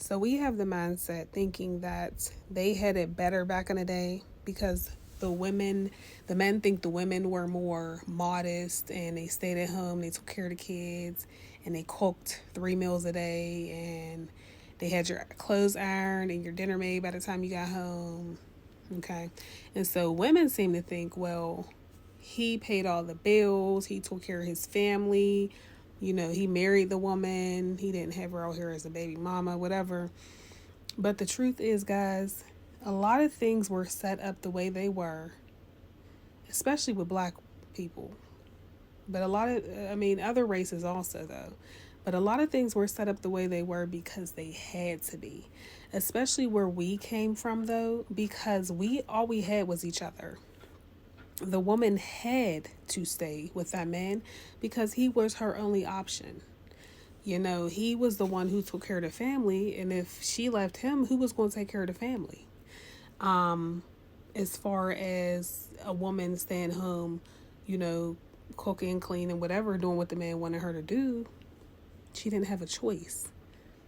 So we have the mindset thinking that they had it better back in the day because the men think the women were more modest and they stayed at home, they took care of the kids, and they cooked 3 meals a day, and they had your clothes ironed and your dinner made by the time you got home. Okay. And so women seem to think, well, he paid all the bills, he took care of his family, he married the woman, he didn't have her out here as a baby mama, whatever. But the truth is, guys, a lot of things were set up the way they were, especially with black people. But other races also, though. But a lot of things were set up the way they were because they had to be. Especially where we came from, though, because all we had was each other. The woman had to stay with that man because he was her only option. He was the one who took care of the family, and if she left him, who was going to take care of the family? As far as a woman staying home, you know, cooking, cleaning, whatever, doing what the man wanted her to do, she didn't have a choice.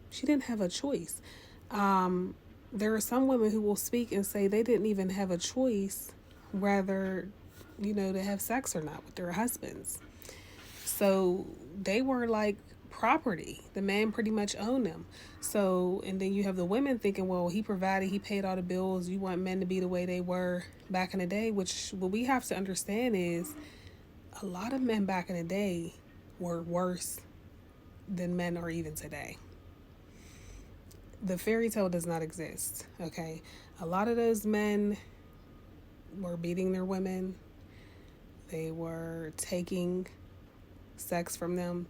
She didn't have a choice. There are some women who will speak and say they didn't even have a choice whether, to have sex or not with their husbands. So they were like property. The man pretty much owned them. So, and then you have the women thinking, well, he provided, he paid all the bills. You want men to be the way they were back in the day, which what we have to understand is a lot of men back in the day were worse than men are even today. The fairy tale does not exist, okay? A lot of those men were beating their women. They were taking sex from them.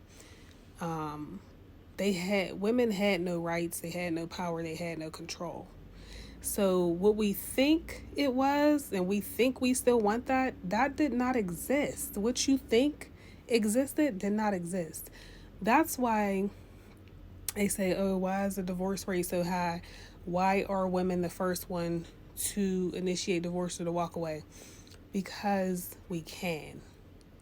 Women had no rights, they had no power, they had no control. So what we think it was, and we think we still want that did not exist. What you think existed did not exist. That's why they say, oh, why is the divorce rate so high? Why are women the first one to initiate divorce or to walk away? Because we can.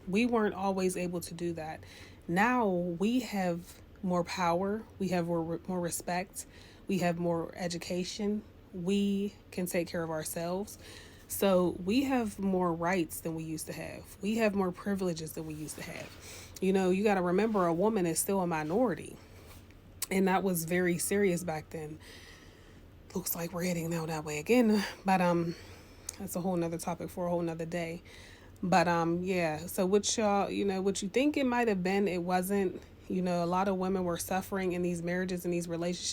We weren't always able to do that. Now we have more power, we have more respect, we have more education, we can take care of ourselves. So we have more rights than we used to have. We have more privileges than we used to have. You got to remember a woman is still a minority. And that was very serious back then. Looks like we're heading down that way again. But that's a whole nother topic for a whole nother day. But yeah, so what y'all, what you think it might have been, it wasn't. A lot of women were suffering in these marriages and these relationships